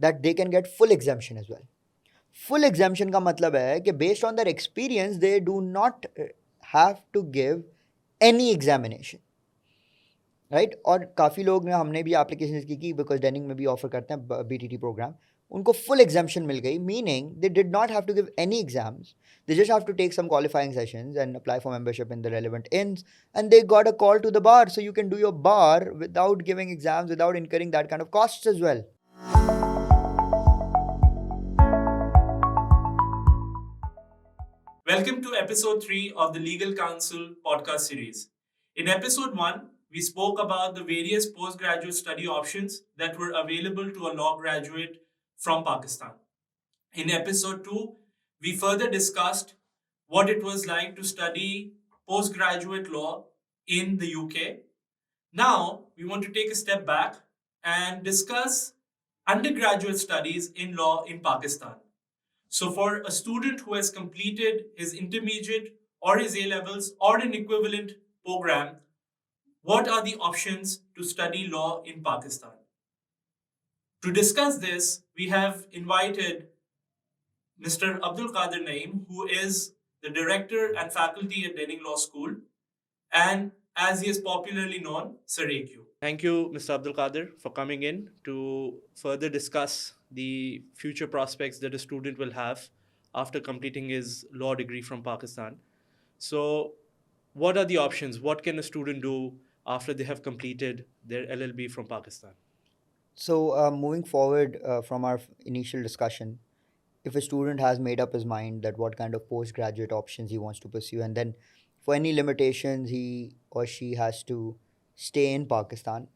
that they can get full exemption as well. Full exemption का मतलब है कि based on their experience they do not have to give any examination, right? और काफ़ी लोग ने हमने भी एप्लीकेशन की बिकॉज डेनिंग में भी ऑफर करते हैं BTT प्रोग्राम, उनको फुल एग्जाम्शन मिल गई, meaning they did not have to give any exams, they just have to take some qualifying sessions and apply for membership in the relevant inns, and they got a call to the bar. So you can do your bar without giving exams, without incurring that kind of costs as well. Welcome to episode 3 of the Legal Counsel podcast series. In episode 1, we spoke about the various postgraduate study options that were available to a law graduate from Pakistan. In episode 2, we further discussed what it was like to study postgraduate law in the UK. Now, we want to take a step back and discuss undergraduate studies in law in Pakistan. So, for a student who has completed his intermediate or his A levels or an equivalent program, what are the options to study law in Pakistan? To discuss this, we have invited Mr. Abdul Qadir Naeem, who is the director and faculty at Denning Law School, and as he is popularly known, Sir AQ. Thank you, Mr. Abdul Qadir, for coming in to further discuss the future prospects that a student will have after completing his law degree from Pakistan. So, what are the options? What can a student do after they have completed their LLB from Pakistan? So moving forward from our initial discussion, if a student has made up his mind that what kind of postgraduate options he wants to pursue, and then for any limitations he or she has to stay in Pakistan,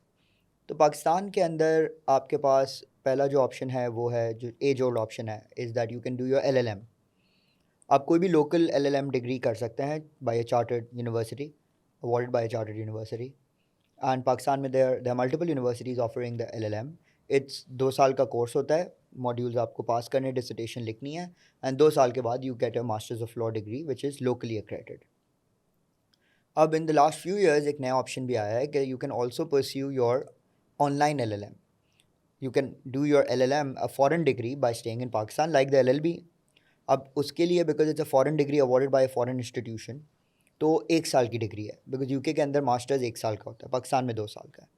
तो पाकिस्तान के अंदर आपके पास पहला जो option है वो है जो एज ओल्ड ऑप्शन है, is that you can do your LLM. आप कोई भी लोकल LLM डिग्री कर सकते हैं by a chartered university, awarded by a chartered university. And Pakistan में there multiple universities offering the LLM. It's 2 साल का कोर्स होता है, मॉड्यूल्स आपको पास करने, डिसर्टेशन लिखनी है, एंड 2 साल के बाद you get a master's of law degree which is locally accredited. अब in the last few years एक नया ऑप्शन भी आया है कि you can also pursue your online LLM. You can do your LLM, a foreign degree, by staying in Pakistan, like the LLB. अब उसके लिए because it's a foreign degree awarded bye foreign institution, तो 1 साल की degree है, because UK के अंदर masters 1 साल का होता है, पाकिस्तान में 2 साल का है.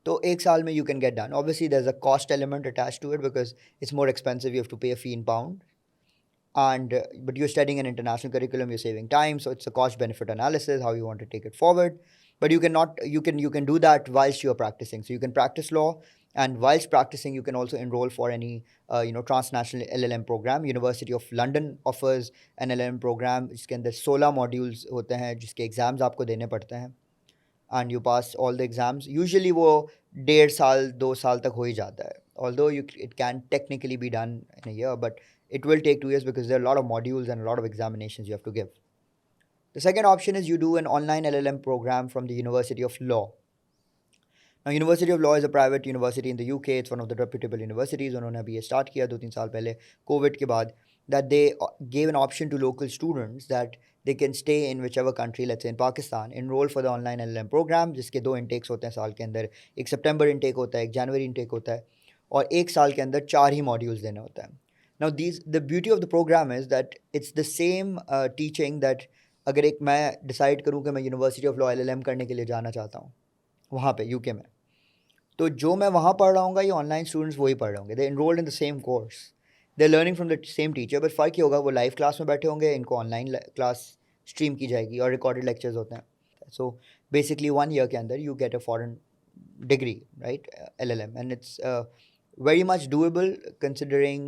तो 1 साल में you can get done. Obviously there is a cost element attach to it because it's more expensive, you have to pay a fee in pound, and but you're studying an international curriculum, you're saving time, so it's a cost benefit analysis how you want to take it forward. But you can do that whilst you're practicing, so you can practice law, and whilst practicing you can also enroll for any transnational LLM program. University of London offers an LLM program जिसके अंदर 16 modules होते हैं जिसके exams आपको देने पड़ते हैं, and you pass all the exams. Usually वो 1.5 साल 2 साल तक हो ही जाता है, although it can technically be done in a year, but it will take 2 years because there are a lot of modules and a lot of examinations you have to give. The second option is you do an online LLM program from the University of Law. Now, University of Law is a private university in the UK. It's one of the reputable universities. उन्होंने अभी ये start किया 2-3 साल पहले Covid के बाद, that they gave an option to local students that they can stay in whichever country, let's say in Pakistan, enroll for the online LLM program, जिसके 2 intakes होते हैं साल के अंदर. एक सितंबर intake होता है, एक जनवरी intake होता है, और 1 साल के अंदर 4 ही modules देने होते हैं. Now the beauty of the program is that it's the same teaching that अगर एक मैं डिसाइड करूँ कि मैं यूनिवर्सिटी ऑफ लॉ LLM करने के लिए जाना चाहता हूँ वहाँ पे यूके में, तो जो मैं वहाँ पढ़ रहा हूँ ये ऑनलाइन स्टूडेंट्स वही पढ़ रहे होंगे. They enrolled in the same course, they learning from the same teacher, but फ़र्क ये होगा वो लाइव क्लास में बैठे होंगे, इनको ऑनलाइन क्लास स्ट्रीम की जाएगी और रिकॉर्डेड लेक्चर्स होते हैं. सो बेसिकली 1 ईयर के अंदर you get a foreign degree, right, LLM, and it's very much doable considering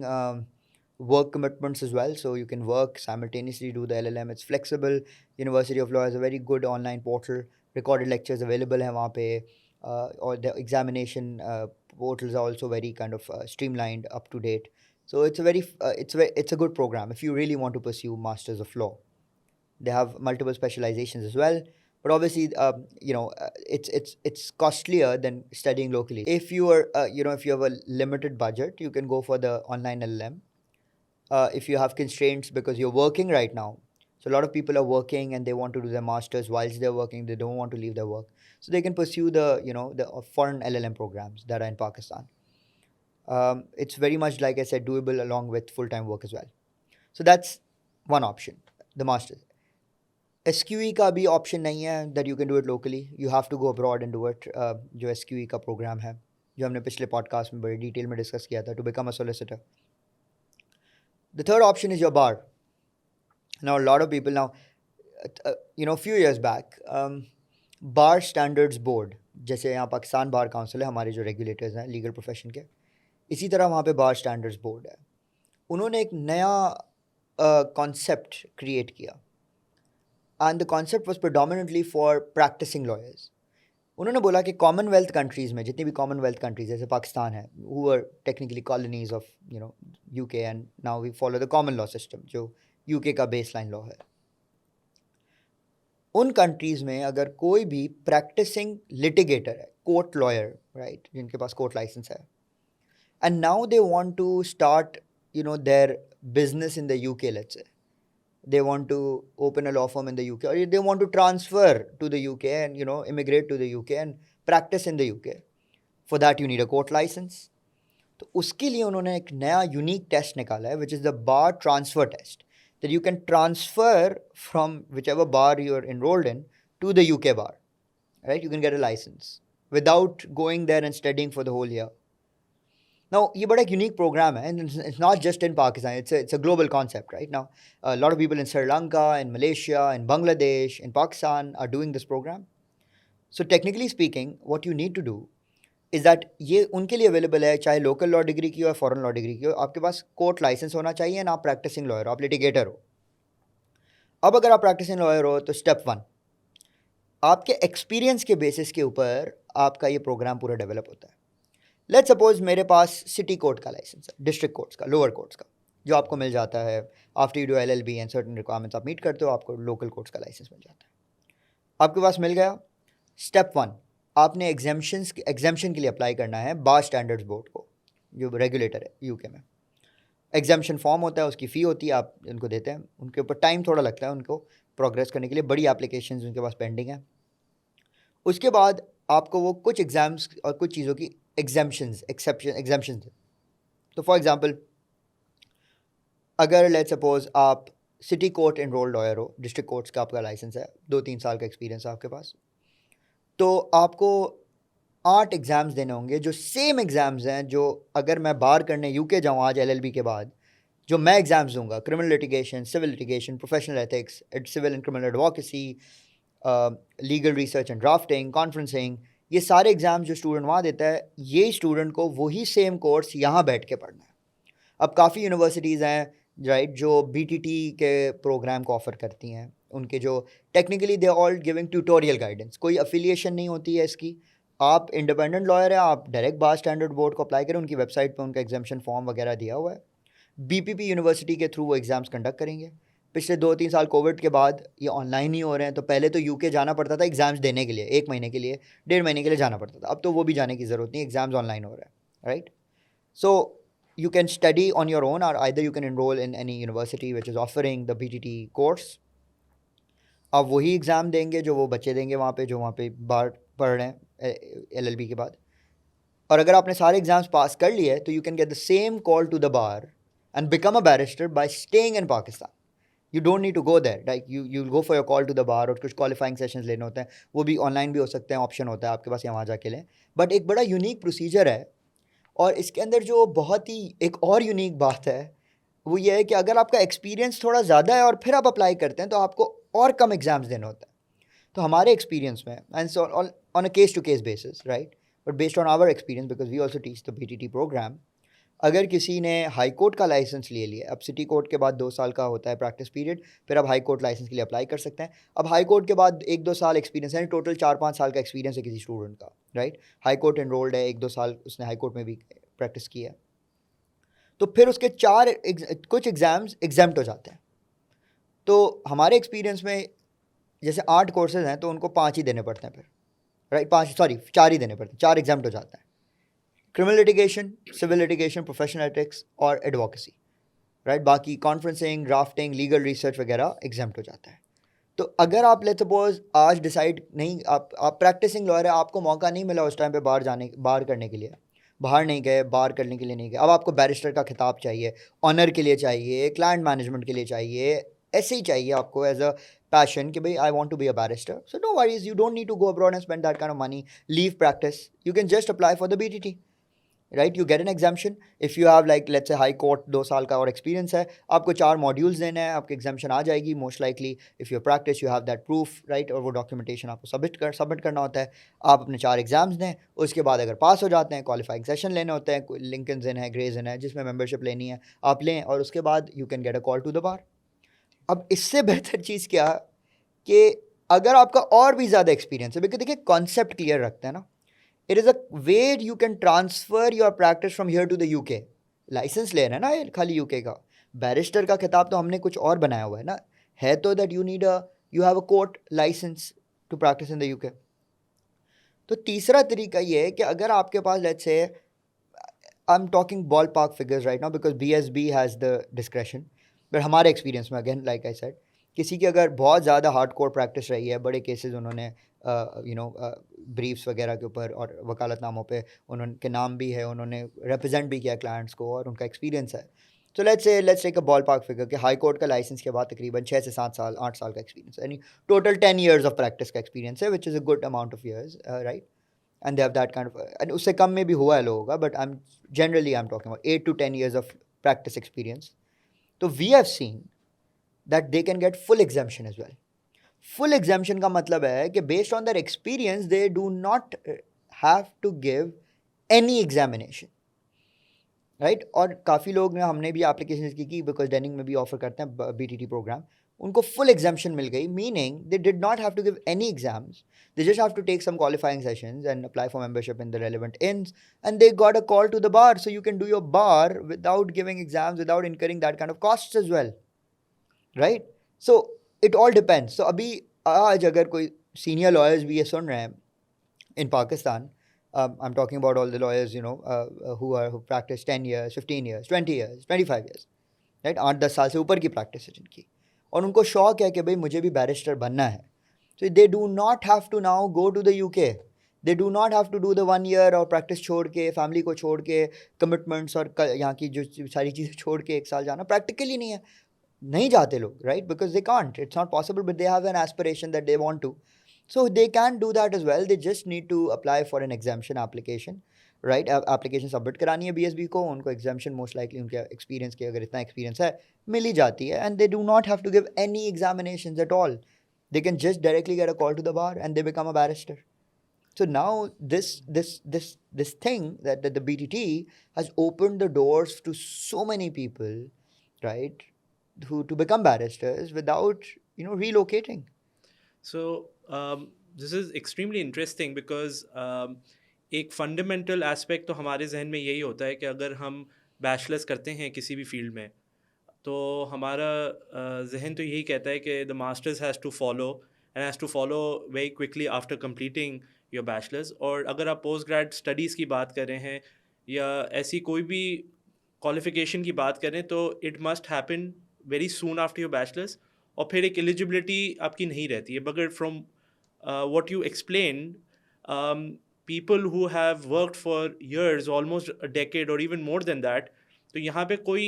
work commitments as well. So you can work simultaneously, do the LLM. It's flexible. University of Law has a very good online portal. Recorded lectures available hai wahan pe, or the examination portals are also very kind of streamlined, up to date. So it's a good program if you really want to pursue Masters of Law. They have multiple specializations as well, but obviously it's costlier than studying locally. If you are if you have a limited budget, you can go for the online LLM. If you have constraints because you're working right now, so a lot of people are working and they want to do their masters whilst they're working, they don't want to leave their work, so they can pursue the foreign LLM programs that are in Pakistan. It's very much, like I said, doable along with full-time work as well. So that's one option, the master's. SQE का भी option नहीं है that you can do it locally. You have to go abroad and do it. जो SQE का programme है, जो हमने पिछले पॉडकास्ट में बड़ी डिटेल में डिस्कस किया था, to become a solicitor. The third option is your bar. Now, a lot of people now, a few years back, bar standards board, जैसे यहाँ पाकिस्तान बार काउंसिल है, हमारे जो रेगुलेटर्स हैं लीगल प्रोफेशन के, इसी तरह वहाँ पे बार स्टैंडर्ड्स बोर्ड है. उन्होंने एक नया कॉन्सेप्ट क्रिएट किया, and the concept was predominantly for practising lawyers. उन्होंने बोला कि कॉमनवेल्थ कंट्रीज़ में, जितनी भी कॉमनवेल्थ कंट्रीज़ जैसे पाकिस्तान है, who are technically colonies of UK, and now we follow the common law system जो UK का बेस लाइन लॉ है. उन कंट्रीज़ में अगर कोई भी प्रैक्टिसिंग लिटिगेटर है, कोर्ट लॉयर, राइट, जिनके पास कोर्ट लाइसेंस है, and now they want to start their business in the UK, let's say they want to open a law firm in the UK, or they want to transfer to the UK and immigrate to the UK and practice in the UK. For that you need a court license. तो उसके लिए उन्होंने एक नया unique test निकाला है, which is the bar transfer test, that you can transfer from whichever bar you're enrolled in to the UK bar, right? You can get a license without going there and studying for the whole year. Now, ये बड़ा एक unique programme है, and it's not just in Pakistan, it's a global concept, right? Now, a lot of people in Sri Lanka, in Malaysia, in Bangladesh, in Pakistan are doing this program. So technically speaking, what you need to do is that ये उनके लिए available है, चाहे local law degree की हो या foreign law degree की हो, आपके पास कोर्ट लाइसेंस होना चाहिए ना, आप प्रैक्टिसिंग लॉयर हो, आप लिटिगेटर हो. अब अगर आप प्रैक्टिसिंग लॉयर हो तो स्टेप 1, आपके एक्सपीरियंस के बेसिस के ऊपर आपका ये प्रोग्राम पूरा डेवलप होता है. लेट्स सपोज मेरे पास सिटी कोर्ट का लाइसेंस है, डिस्ट्रिक्ट कोर्ट्स का, लोअर कोर्ट्स का, जो आपको मिल जाता है after you do LLB and certain requirements आप मीट करते हो, आपको लोकल कोर्ट्स का लाइसेंस मिल जाता है. आपके पास मिल गया. स्टेप 1, आपने एग्जाम्शन के लिए अप्लाई करना है बार स्टैंडर्ड्स बोर्ड को, जो रेगुलेटर है UK में. एग्जाम्शन फॉर्म होता है, उसकी फ़ी होती है, आप उनको देते हैं. उनके ऊपर टाइम थोड़ा लगता है उनको प्रोग्रेस करने के लिए, बड़ी एप्लीकेशंस उनके पास पेंडिंग है. उसके बाद आपको वो कुछ एग्ज़ाम्स और कुछ चीज़ों की एग्जाम्शंस. तो फॉर एग्जांपल, अगर लेट्स सपोज आप सिटी कोर्ट एनरोल्ड लॉयर हो, डिस्ट्रिक्ट कोर्ट्स का आपका लाइसेंस है, 2-3 साल का एक्सपीरियंस है आपके पास, तो आपको 8 एग्ज़ाम्स देने होंगे, जो सेम एग्ज़ाम्स हैं जो अगर मैं बार करने UK जाऊँ आज LLB के बाद, जो मैं एग्ज़ाम्स दूंगा, criminal litigation, civil litigation, professional ethics, civil and criminal advocacy, legal research and drafting, conferencing, ये सारे एग्ज़ाम जो स्टूडेंट वहाँ देता है, ये स्टूडेंट को वही सेम कोर्स यहाँ बैठ के पढ़ना है. अब काफ़ी यूनिवर्सिटीज़ हैं, राइट, जो BTT के प्रोग्राम को ऑफ़र करती हैं. उनके जो technically they all giving tutorial guidance, कोई अफिलिएशन नहीं होती है इसकी. आप इंडिपेंडेंट लॉयर हैं, आप डायरेक्ट बार स्टैंडर्ड बोर्ड को अप्लाई करें, उनकी वेबसाइट पर उनका एग्जाम्शन फॉर्म वगैरह दिया हुआ है. BPP यूनिवर्सिटी के थ्रू वो एग्ज़ाम्स कंडक्ट करेंगे. पिछले 2-3 साल कोविड के बाद ये ऑनलाइन ही हो रहे हैं. तो पहले तो UK जाना पड़ता था एग्ज़ाम्स देने के लिए, 1 महीने के लिए, 1.5 महीने के लिए जाना पड़ता था. अब तो वो भी जाने की ज़रूरत नहीं, एग्ज़ाम्स ऑनलाइन हो रहा है, right. So you can study on your own, or either you can enroll in any university which is offering the BTT course. आप वही एग्ज़ाम देंगे जो वो बच्चे देंगे वहाँ पे, जो वहाँ पे बार पढ़ रहे हैं LLB के बाद. और अगर आपने सारे एग्ज़ाम्स पास कर लिए तो you can get the same call to the bar and become a barrister by staying in Pakistan. You don't need to go there, like you go for your call to the bar, और कुछ qualifying sessions लेने होते हैं, वो भी online भी हो सकते हैं, ऑप्शन होता है आपके पास, यहाँ जाके लें. बट एक बड़ा यूनिक प्रोसीजर है. और इसके अंदर जो बहुत ही एक और यूनिक बात है वो ये है कि अगर आपका एक्सपीरियंस थोड़ा ज़्यादा है और फिर आप अप्लाई करते हैं तो आपको और कम एग्ज़ाम्स देने होते हैं. तो हमारे एक्सपीरियंस में, and on a case to case basis, right, but based on our experience, because we also teach the BTT programme, अगर किसी ने हाई कोर्ट का लाइसेंस ले लिया, अब सिटी कोर्ट के बाद 2 साल का होता है प्रैक्टिस पीरियड, फिर आप हाई कोर्ट लाइसेंस के लिए अप्लाई कर सकते हैं. अब हाई कोर्ट के बाद 1-2 साल एक्सपीरियंस है, टोटल 4-5 साल का एक्सपीरियंस है किसी स्टूडेंट का, राइट. हाई कोर्ट एनरोल्ड है, 1-2 साल उसने हाई कोर्ट में भी प्रैक्टिस की है, तो फिर उसके कुछ एग्ज़ाम्स एग्जाम्प्ट हो जाते हैं. तो हमारे एक्सपीरियंस में जैसे 8 कोर्सेज हैं तो उनको 5 ही देने पड़ते हैं फिर, राइट, 4 ही देने पड़ते हैं, 4 एग्जाम्प्ट हो जाते हैं. Criminal litigation, civil litigation, professional ethics और एडवोकेसी, राइट. बाकी कॉन्फ्रेंसिंग, ड्राफ्टिंग, लीगल रिसर्च वगैरह एग्जाम्प्ट हो जाता है. तो अगर आप लेट्स सपोज आज डिसाइड नहीं, आप प्रैक्टिसिंग लॉयर है, आपको मौका नहीं मिला उस टाइम पे बाहर करने के लिए, बाहर नहीं गए, बार करने के लिए नहीं गए, अब आपको बैरिस्टर का खिताब चाहिए, ऑनर के लिए चाहिए, क्लाइंट मैनेजमेंट के लिए चाहिए, ऐसे ही चाहिए आपको एज अ passion कि भाई I want to be a barrister. So no worries, you don't need to go abroad and spend that kind of money, leave practice. You can just apply for the BTT, right? You get an exemption if you have like let's say high court 2 साल का और experience है, आपको 4 modules देने हैं, आपकी exemption आ जाएगी most likely. If you practice you have that proof, right? और वो documentation आपको submit करना होता है, आप अपने 4 एग्जाम्स दें, उसके बाद अगर पास हो जाते हैं क्वालिफाइंग सेशन लेने होते हैं, लिंकन्स इन है, ग्रेज इन है, जिसमें मेंबरशिप लेनी है आप लें, और उसके बाद you can get a call to the bar. अब इससे बेहतर चीज़ क्या कि अगर आपका और भी ज़्यादा एक्सपीरियंस है, बिकॉज देखिए कॉन्सेप्ट क्लियर रखते हैं ना, it is a way you can transfer your practice from here to the UK. Licence ले रहे हैं ना ये खाली यूके का, बैरिस्टर का खिताब तो हमने कुछ और बनाया हुआ है ना, है तो that you need a, you have a court licence to practise in the UK. तो तीसरा तरीका ये है कि अगर आपके पास let's say, I'm talking ballpark figures right now because BSB has the discretion. But हमारे एक्सपीरियंस में अगेन लाइक आई सेड, किसी की अगर बहुत ज़्यादा हार्ड कोर प्रैक्टिस रही है, बड़े केसेस उन्होंने ब्रीफ्स वगैरह के ऊपर और वकालतनामों पे उनके नाम भी है, उन्होंने रिप्रेजेंट भी किया क्लाइंट्स को और उनका एक्सपीरियंस है. तो let's take a ball park figure कि हाई कोर्ट का लाइसेंस के बाद तकरीबन 6 से 7 साल 8 साल का एक्सपीरियंस है, यानी टोटल 10 years ऑफ प्रैक्टिस का एक्सपीरियंस है, which is a good amount of years, right? And they have that kind of and उससे कम में भी हुआ है लोगों का, but I'm talking about 8 to 10 years of practice experience. So we have seen that they can get full exemption as well. Full exemption का मतलब है कि based on their experience they do not have to give any examination, right? और काफ़ी लोग ने, हमने भी एप्लीकेशन की बिकॉज डेनिंग में भी ऑफर करते हैं BTT प्रोग्राम, उनको फुल एग्जाम्पशन मिल गई, meaning they did not have to give any exams, they just have to take some qualifying sessions and apply for membership in the relevant inns and they got a call to the bar. So you can do your bar without giving exams, without incurring that kind of cost as well, right? So it all depends. So अभी आज अगर कोई senior lawyers भी ये सुन रहे हैं in Pakistan, I'm talking about all the lawyers, who practice 10 years, 15 years, 20 years, 25 years, right? 8-10 साल से ऊपर की प्रैक्टिस है जिनकी, और उनको शौक है कि भाई मुझे भी बैरिस्टर बनना है. So they do not have to now go to the UK. They do not have to do the 1 year और प्रैक्टिस छोड़ के, फैमिली को छोड़ के, कमिटमेंट्स और यहाँ की जो सारी चीज़ें छोड़ के 1 साल जाना प्रैक्टिकली नहीं है. नहीं जाते लोग, right? Because they can't, it's not possible, but they have an aspiration that they want to. So they can do that as well. They just need to apply for an exemption application, right? Application submit करानी है BSB को, उनको exemption most likely उनके experience के, अगर इतना experience है, मिल ही जाती है, and they do not have to give any examinations at all. They can just directly get a call to the bar and they become a barrister. So now this thing that the BTT has opened the doors to so many people, right, who to become barristers without relocating. So this is extremely interesting because एक fundamental aspect तो हमारे जहन में यही होता है कि अगर हम बैचलर्स करते हैं किसी भी फील्ड में, तो हमारा जहन तो यही कहता है कि the masters has to follow and has to follow very quickly after completing your bachelors. और अगर आप पोस्ट ग्रेड स्टडीज़ की बात कर रहे हैं या ऐसी कोई भी क्वालिफिकेशन की बात करें, तो it must happen very soon after your bachelors, और फिर एक एलिजिबिलिटी आपकी नहीं रहती है. मगर from what you explained, people who have worked for years, almost a decade or even more than that, तो यहाँ पे कोई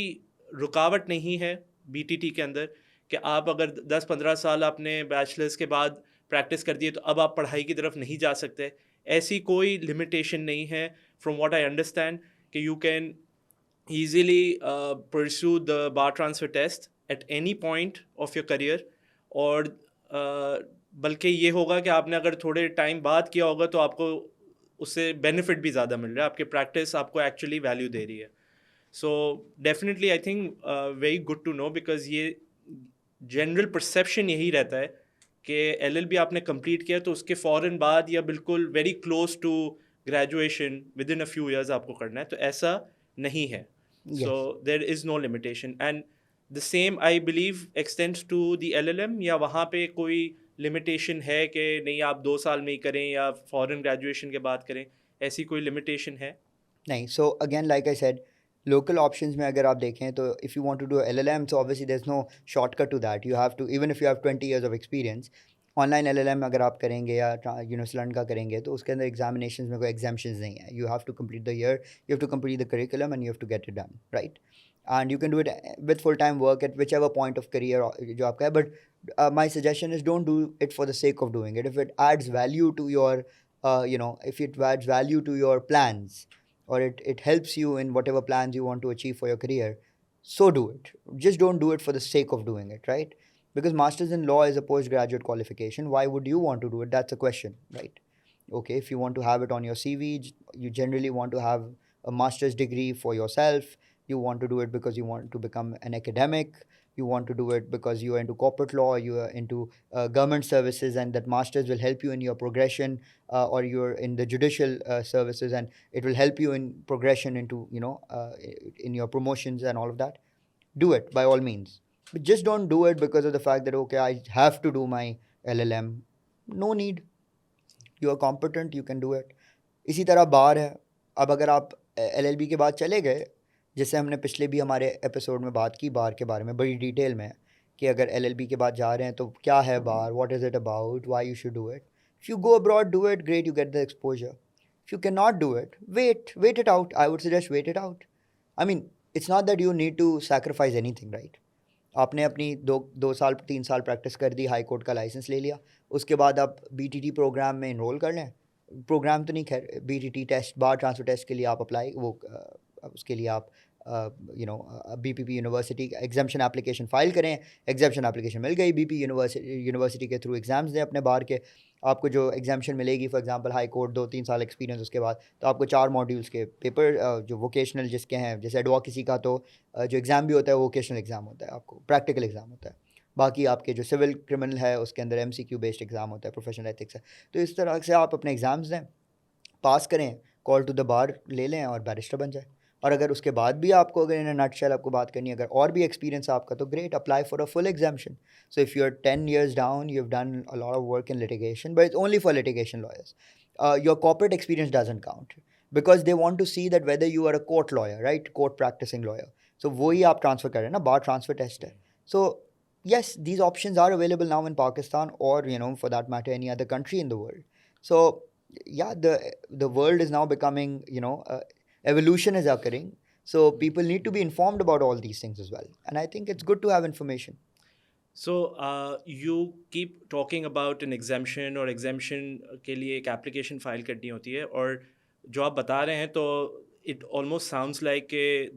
रुकावट नहीं है BTT के अंदर कि आप अगर 10-15 साल आपने बैचलर्स के बाद प्रैक्टिस कर दिए तो अब आप पढ़ाई की तरफ नहीं जा सकते. ऐसी कोई लिमिटेशन नहीं है. फ्रॉम व्हाट आई अंडरस्टैंड कि you can easily pursue the bar transfer test at any point of your career. और बल्कि ये होगा कि आपने अगर थोड़े टाइम बाद किया होगा तो आपको उससे बेनिफिट भी ज़्यादा मिल रहा है, आपके प्रैक्टिस आपको एक्चुअली वैल्यू दे रही है. So definitely I think very good to know, because ये जनरल परसेप्शन यही रहता है कि LLB आपने कंप्लीट किया तो उसके फ़ौरन बाद या बिल्कुल very close to graduation within a few years आपको करना है, तो ऐसा नहीं है. Yes. So there is no limitation, and the same I believe extends to the LLM. या वहाँ पे कोई लिमिटेशन है कि नहीं आप 2 साल में ही करें या फॉरेन ग्रेजुएशन के बाद करें, ऐसी कोई लिमिटेशन है? नहीं. So again like I said, local options में अगर आप देखें तो if you want to do LLM, so obviously there's no shortcut to that. You have to, even if you have 20 years of experience, online LLM अगर आप करेंगे या slant का करेंगे तो उसके अंदर एग्जामिनेशंस में कोई एग्जाम्पशंस नहीं है. You have to complete the year, you have to complete the curriculum and you have to get it done, right? And you can do it with full time work at which ever point of career जो आपका है. But my suggestion is don't do it for the sake of doing it. If it adds value to your if it adds value to your plans, or it helps you in whatever plans you want to achieve for your career, so do it. Just don't do it for the sake of doing it, right? Because masters in law is a postgraduate qualification. Why would you want to do it? That's a question, right? Okay, if you want to have it on your CV, you generally want to have a master's degree for yourself. You want to do it because you want to become an academic. You want to do it because you are into corporate law, you are into government services, and that masters will help you in your progression, or you're in the judicial services, and it will help you in progression into in your promotions and all of that. Do it by all means, but just don't do it because of the fact that okay, I have to do my LLM. No need. You are competent, you can do it. इसी तरह बार है. अब अगर आप LLB के बाद चले गए, जैसे हमने पिछले भी हमारे एपिसोड में बात की बार के बारे में बड़ी डिटेल में, कि अगर LLB के बाद जा रहे हैं तो क्या है bar, what is it about, why you should do it. If you go abroad, do it, great, you get the exposure. If you cannot do it, wait it out. I would suggest wait it out. I mean, it's not that you need to sacrifice anything, right? आपने अपनी दो साल 3 साल practice कर दी, high court का licence ले लिया, उसके बाद आप BTT प्रोग्राम में इनरोल कर लें. प्रोग्राम तो नहीं, खैर BTT टेस्ट, बार ट्रांसफर टेस्ट के लिए आप अप्लाई उसके लिए आप BPP university exemption application file करें. एग्जाम्शन एप्लीकेशन मिल गई, BP यूनिवर्सिटी के थ्रू एग्ज़ाम्स दें अपने बार के. आपको जो एग्जाम्शन मिलेगी, फॉर एग्जांपल हाई कोर्ट 2-3 साल एक्सपीरियंस, उसके बाद तो आपको 4 मॉड्यूल्स के पेपर जो वोकेशनल जिसके हैं, जैसे एडवोकेसी का तो जो एग्ज़ाम भी होता है वो वोकेशनल एग्ज़ाम होता है, आपको प्रैक्टिकल एग्ज़ाम होता है. बाकी आपके जो सिविल क्रिमिनल है उसके अंदर MCQ बेस्ड एग्ज़ाम होता है, प्रोफेशनल एथिक्स है. तो इस तरह से आप अपने एग्ज़ाम्स दें, पास करें, कॉल टू द बार ले लें और बैरिस्टर बन जाए. और अगर उसके बाद भी आपको, अगर इन अ नटशेल आपको बात करनी है, अगर और भी एक्सपीरियंस आपका, तो great, apply for a full exemption. So if you're 10 years down, you've done a lot of work in litigation, but it's only for litigation lawyers. Your corporate experience doesn't count because they want to see that whether you are a court lawyer, right? Court practicing lawyer. So वही आप transfer करें ना, बार transfer test है. So yes, these options are available now in Pakistan, or for that matter any other country in the world. So yeah, the world is now becoming, evolution is occurring. So people need to be informed about all these things as well. And I think it's good to have information. So you keep talking about an exemption, और exemption के लिए एक application file करनी होती है, और जो आप बता रहे हैं तो it almost sounds like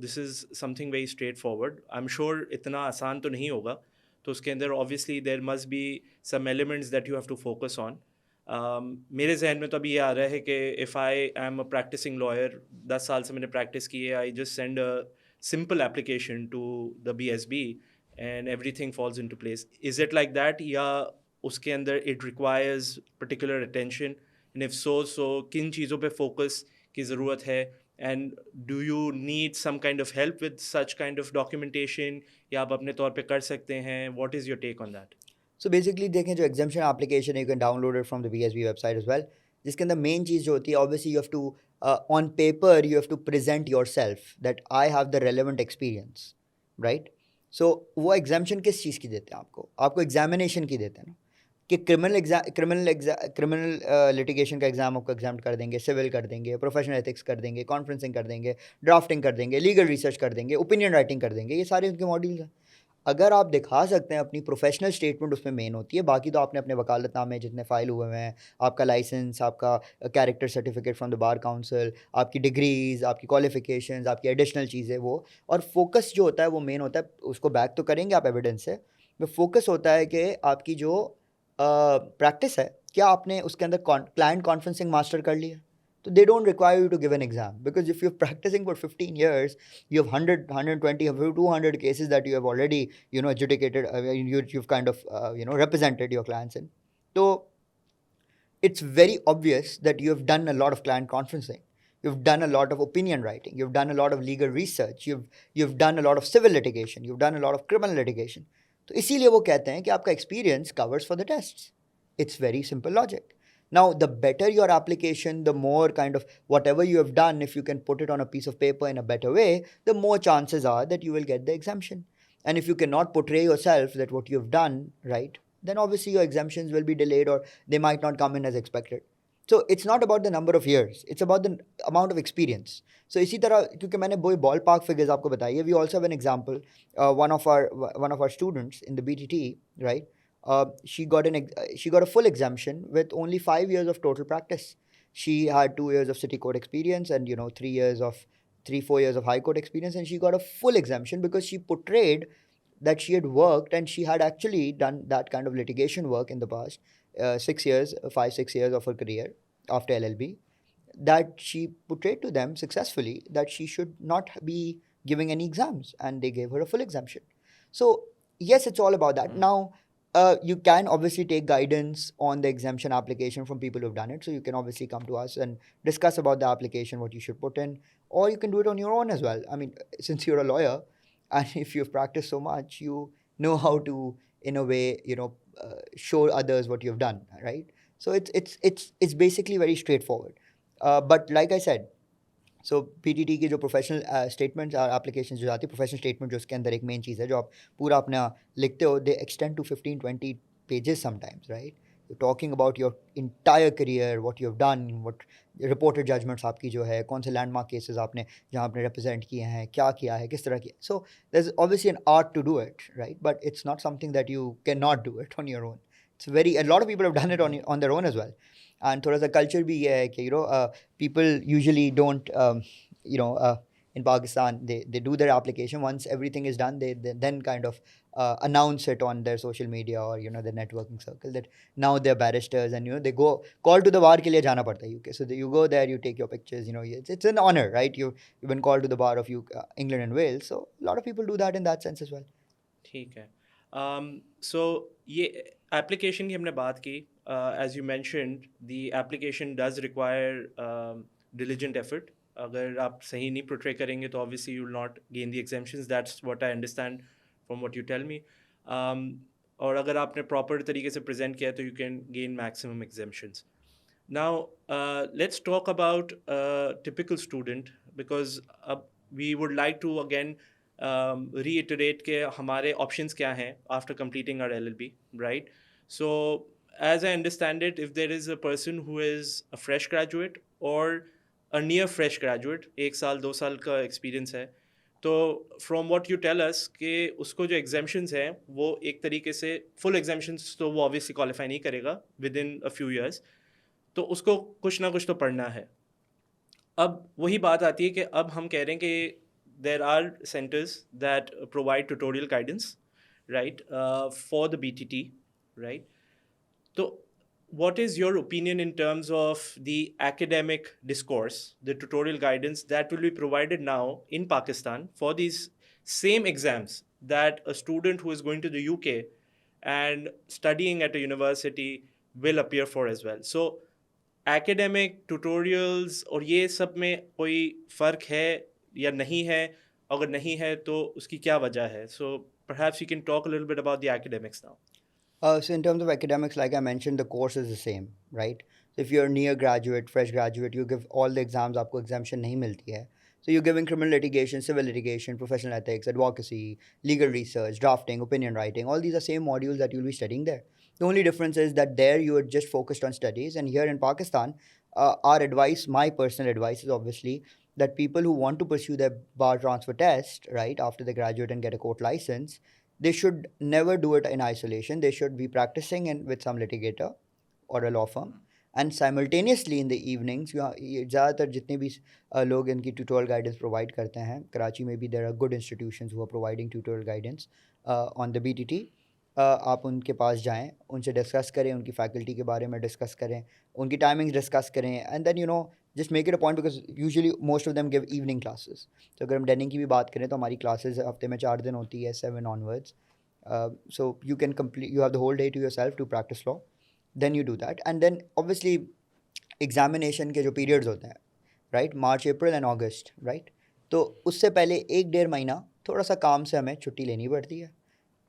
this is something very straightforward. I'm sure इतना आसान तो नहीं होगा, तो उसके अंदर obviously there must be some elements that you have to focus on. मेरे जहन में तो अभी ये आ रहा है कि if I am a practicing lawyer, 10 साल से मैंने practice की है, I just send a simple application to the BSB and everything falls into place. Is it like that, या उसके अंदर it requires particular attention, and if so किन चीज़ों पे focus की ज़रूरत है, and do you need some kind of help with such kind of documentation, या आप अपने तौर पे कर सकते हैं? What is your take on that? So basically देखें, जो एग्जाम्शन एप्लीकेशन है, you can download it from the BSB website as well, जिसके अंदर मेन चीज़ जो होती है, obviously you have to on paper you have to present yourself that I have the relevant experience, right? So वो exemption किस चीज़ की देते हैं आपको एग्जामिनेशन की देते हैं ना, कि क्रिमिनल लिटिगेशन का एग्ज़ाम आपको एग्जाम कर देंगे, सिविल कर देंगे, प्रोफेशनल एथिक्स कर देंगे, कॉन्फ्रेंसिंग कर देंगे, ड्राफ्टिंग कर देंगे, लीगल रिसर्च कर देंगे, ओपिनियन राइटिंग कर देंगे. ये सारे उनके मॉड्यूल्स हैं. अगर आप दिखा सकते हैं अपनी प्रोफेशनल स्टेटमेंट, उसमें मेन होती है. बाकी तो आपने अपने वकालतनामे जितने फ़ाइल हुए हुए हैं, आपका लाइसेंस, आपका character certificate from the bar council, आपकी डिग्रीज़, आपकी क्वालिफिकेशंस, आपकी एडिशनल चीज़ें, वो और फोकस जो होता है वो मेन होता है. उसको बैक तो करेंगे आप एविडेंस से, में फोकस होता है कि आपकी जो प्रैक्टिस है, क्या आपने उसके अंदर क्लाइंट कॉन्फ्रेंसिंग मास्टर कर लिया. So they don't require you to give an exam, because if you're practicing for 15 years, you have 100, 120, 200 cases that you have already, adjudicated, you've kind of, represented your clients in. So it's very obvious that you have done a lot of client conferencing. You've done a lot of opinion writing. You've done a lot of legal research. You've done a lot of civil litigation. You've done a lot of criminal litigation. तो इसीलिए वो कहते हैं कि आपका experience covers for the tests. It's very simple logic. Now, the better your application, the more kind of whatever you have done, if you can put it on a piece of paper in a better way, the more chances are that you will get the exemption. And if you cannot portray yourself that what you've done, right, then obviously your exemptions will be delayed or they might not come in as expected. So it's not about the number of years, it's about the amount of experience. So इसी तरह क्योंकि मैंने वो ball park figures आपको बताई है, we also have an example. One of our students in the BTT, right? She got a full exemption with only 5 years of total practice. She had 2 years of city court experience and 3-4 years of high court experience, and she got a full exemption because she portrayed that she had worked and she had actually done that kind of litigation work in the past 6 years, 5-6 years of her career after LLB, that she portrayed to them successfully that she should not be giving any exams, and they gave her a full exemption. So yes, it's all about that. Now, you can obviously take guidance on the exemption application from people who've done it. So you can obviously come to us and discuss about the application, what you should put in, or you can do it on your own as well. I mean, since you're a lawyer, and if you've practiced so much, you know how to, in a way, show others what you've done, right? So it's basically very straightforward. But like I said, so PTT की जो professional statements और application जो जाती है, professional statement जो उसके अंदर एक मेन चीज़ है जो आप पूरा अपना लिखते हो, they extend to 15-20 pages sometimes, right? You talking about your entire career, what you have done, what reported judgments आपकी जो है, कौन से लैंडमार्क केसेस आपने जहाँ आपने रिप्रेजेंट किए हैं, क्या किया है, किस तरह किया. So there is obviously an art to do it, right? But it's not something that you can not do it on your own. It's very, a lot of people have done it on their own as well. And थोड़ा सा culture भी ये है कि people usually don't in Pakistan, they do their application. Once everything is done, they then kind of announce it on their social media or their networking circle that now they're barristers, and they go call to the bar के लिए जाना पड़ता है UK. So you go there, you take your pictures, it's an honor, right? You've been called to the bar of England and Wales. So a lot of people do that in that sense as well. ठीक है. So ये application की हमने बात की. As you mentioned, the application does require diligent effort. अगर आप सही नहीं portray करेंगे तो obviously you will not gain the exemptions. That's what I understand from what you tell me. और अगर आपने proper तरीके से present किया तो you can gain maximum exemptions. Now, let's talk about a typical student, because we would like to again reiterate के हमारे options क्या हैं after completing our LLB, right? So, as I understand it, if there is a person who is a fresh graduate or a near fresh graduate, 1 साल 2 साल का experience है, तो from what you tell us कि उसको जो exemptions हैं वो एक तरीके से full exemptions तो वो obviously qualify नहीं करेगा within a few years, तो उसको कुछ ना कुछ तो पढ़ना है. अब वही बात आती है कि अब हम कह रहे हैं कि there are centers that provide tutorial guidance, right, for the BTT, right? So what is your opinion in terms of the academic discourse, the tutorial guidance that will be provided now in Pakistan for these same exams that a student who is going to the UK and studying at a university will appear for as well? So academic tutorials और ये सब में कोई फ़र्क है या नहीं है? अगर नहीं है तो उसकी क्या वजह है? So perhaps you can talk a little bit about the academics now. So in terms of academics, like I mentioned, the course is the same, right? So if you're a near graduate, fresh graduate, you give all the exams, आपको exemption नहीं मिलती है. So you're giving criminal litigation, civil litigation, professional ethics, advocacy, legal research, drafting, opinion writing. All these are same modules that you'll be studying there. The only difference is that there you are just focused on studies, and here in Pakistan, our advice, my personal advice, is obviously that people who want to pursue their bar transfer test, right, after they graduate and get a court license, they should never do it in isolation. They should be practicing with some litigator or a law firm, and simultaneously in the evenings, ज़्यादातर जितने भी लोग इनकी tutorial guidance provide करते हैं, कराची में भी there are good institutions who are providing tutorial guidance on the BTT. आप उनके पास जाएं, उनसे डिस्कस करें, उनकी फैकल्टी के बारे में डिस्कस करें, उनकी टाइमिंग्स डिस्कस करें, and then just make it a point, because usually most of them give evening classes. So अगर हम डेनिंग की भी बात करें तो हमारी classes हफ्ते में 4 दिन होती है, 7 onwards. So you can you have the whole day to yourself to practice law. Then you do that, and then obviously examination के जो periods होते हैं, right, March, April and August, right? तो उससे पहले 1-1.5 महीना थोड़ा सा काम से हमें छुट्टी लेनी पड़ती है.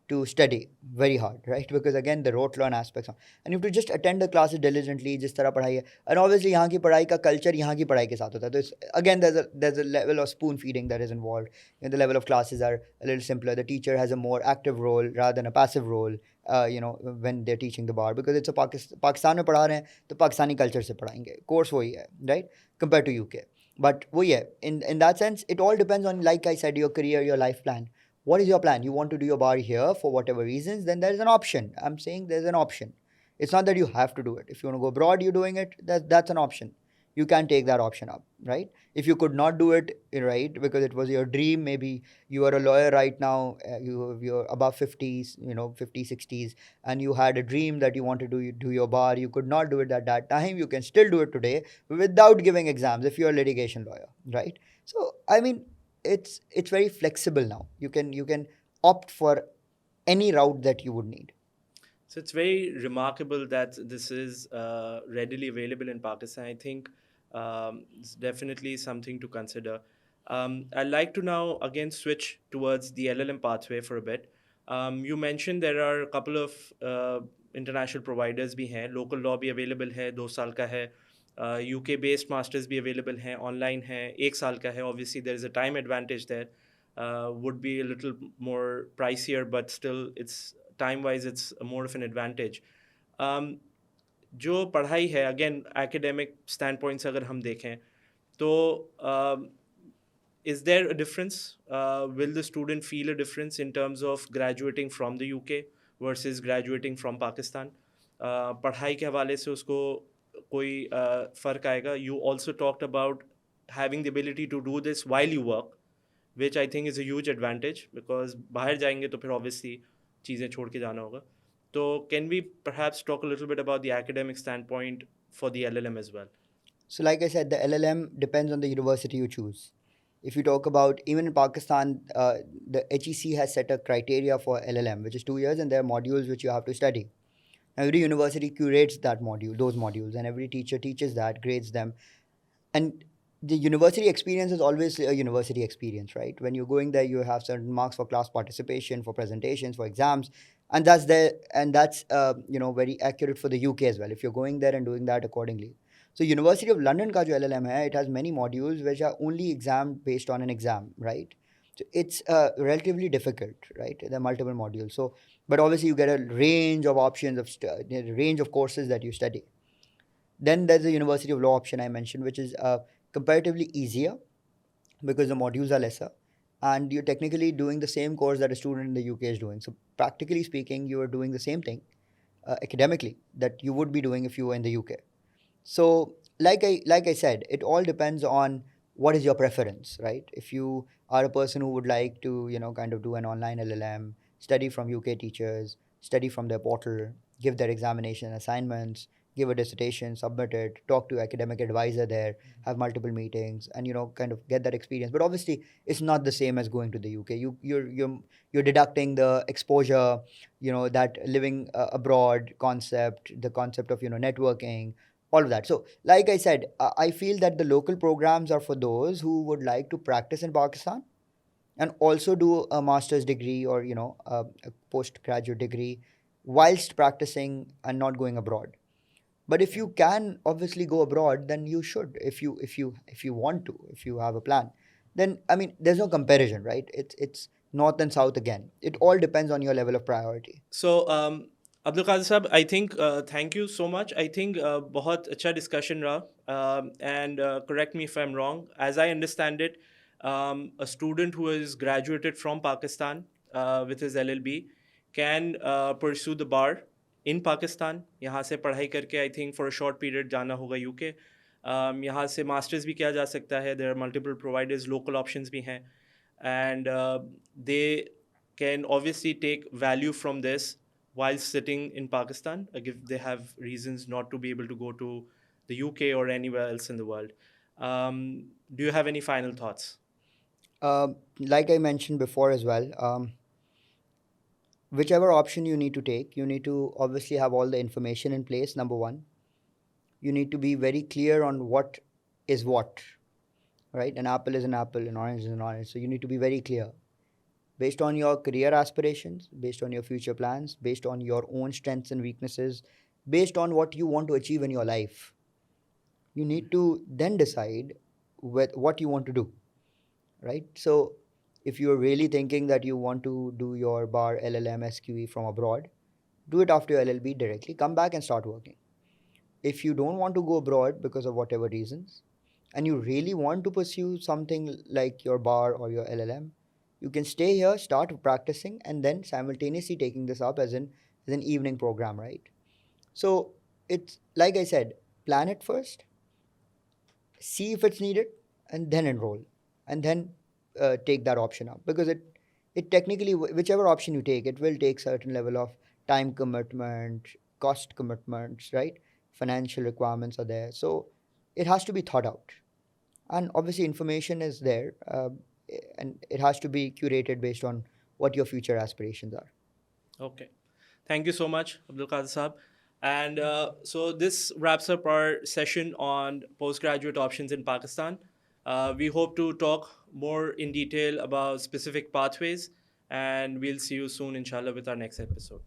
to study very hard, right? Because again, the rote learn aspects, and you have to just attend the classes diligently, जिस तरह पढ़ाई है, and obviously यहाँ की पढ़ाई का culture यहाँ की पढ़ाई के साथ होता है, तो again there's a level of spoon feeding that is involved, and the level of classes are a little simpler. The teacher has a more active role rather than a passive role, when they're teaching the bar, because it's a Pakistan में पढ़ा रहे हैं तो Pakistani culture से पढ़ाएंगे, course वही है, right, compared to UK. But वही है, in that sense it all depends on, like I said, your career, your life plan. What is your plan? You want to do your bar here for whatever reasons, then there's an option. I'm saying there's an option. It's not that you have to do it. If you want to go abroad, you're doing it, that's an option. You can take that option up, right? If you could not do it, right, because it was your dream, maybe you are a lawyer right now, you're above 50s, 50, 60s, and you had a dream that you wanted to do your bar, you could not do it at that time, you can still do it today without giving exams if you're a litigation lawyer, right? So, I mean, it's very flexible now. You can opt for any route that you would need. So it's very remarkable that this is readily available in Pakistan. I think it's definitely something to consider. I'd like to now again switch towards the LLM pathway for a bit. You mentioned there are a couple of international providers भी हैं, local law भी available है, 2 साल का है, UK based masters भी available हैं, online है, 1 साल का है. Obviously there is a time advantage there. Would be a little more pricier, but still it's time wise it's more of an advantage. जो पढ़ाई है, again academic standpoint से अगर हम देखें तो is there a difference? Will the student feel a difference in terms of graduating from the UK versus graduating from Pakistan? पढ़ाई के हवाले से उसको कोई फ़र्क आएगा? You also talked about having the ability to do this while you work, which I think is a huge advantage, because बाहर जाएंगे तो फिर obviously चीज़ें छोड़ के जाना होगा. तो can we perhaps talk a little bit about the academic standpoint for the LLM as well? So, like I said, the LLM depends on the university you choose. If you talk about, even in Pakistan, the HEC has set a criteria for LLM, which is 2 years, and there are modules which you have to study. Every university curates those modules, and every teacher teaches that, grades them. And the university experience is always a university experience, right? When you're going there, you have certain marks for class participation, for presentations, for exams, and that's very accurate for the UK as well, if you're going there and doing that accordingly. So University of London ka jo LLM hai, it has many modules which are only exam based on an exam, right? So it's relatively difficult, right? There are multiple modules. So, but obviously you get a range of options range of courses that you study. Then there's the University of Law option I mentioned, which is comparatively easier because the modules are lesser, and you're technically doing the same course that a student in the UK is doing. So practically speaking, you are doing the same thing academically that you would be doing if you were in the UK. So, like I said, it all depends on what is your preference, right? If you are a person who would like to, kind of do an online LLM, study from UK teachers, study from their portal, give their examination assignments, give a dissertation, submit it, talk to academic advisor there, have multiple meetings, and kind of get that experience. But obviously, it's not the same as going to the UK. You're deducting the exposure, that living abroad concept, the concept of networking, all of that. So, like I said, I feel that the local programs are for those who would like to practice in Pakistan and also do a master's degree or a postgraduate degree whilst practicing and not going abroad. But if you can obviously go abroad, then you should. If you want to, if you have a plan, then I mean, there's no comparison, right? It's north and south again. It all depends on your level of priority. So, Abdul Qadir Sahab, I think thank you so much. I think बहुत अच्छा discussion रहा, and correct me if I'm wrong. As I understand it, a student who has graduated from Pakistan with his LLB can pursue the bar in Pakistan. यहाँ से पढ़ाई करके I think for a short period जाना होगा UK. यहाँ से masters भी किया जा सकता है. There are multiple providers, local options भी हैं, and they can obviously take value from this while sitting in Pakistan, if they have reasons not to be able to go to the UK or anywhere else in the world. Do you have any final thoughts? Like I mentioned before as well, whichever option you need to take, you need to obviously have all the information in place. Number one, you need to be very clear on what is what, right? An apple is an apple, an orange is an orange. So you need to be very clear. based on your career aspirations, based on your future plans, based on your own strengths and weaknesses, based on what you want to achieve in your life. You need to then decide what you want to do, right? So, if you're really thinking that you want to do your bar LLM SQE from abroad, do it after your LLB directly, come back and start working. If you don't want to go abroad because of whatever reasons, and you really want to pursue something like your bar or your LLM, you can stay here, start practicing, and then simultaneously taking this up as an evening program, right? So it's like I said, plan it first, see if it's needed, and then enroll, and then take that option up, because it technically, whichever option you take, it will take certain level of time commitment, cost commitments, right? Financial requirements are there, so it has to be thought out. And obviously information is there, and it has to be curated based on what your future aspirations are. Okay. Thank you so much, Abdul Qadir Saab. And so this wraps up our session on postgraduate options in Pakistan. We hope to talk more in detail about specific pathways, and we'll see you soon, inshallah, with our next episode.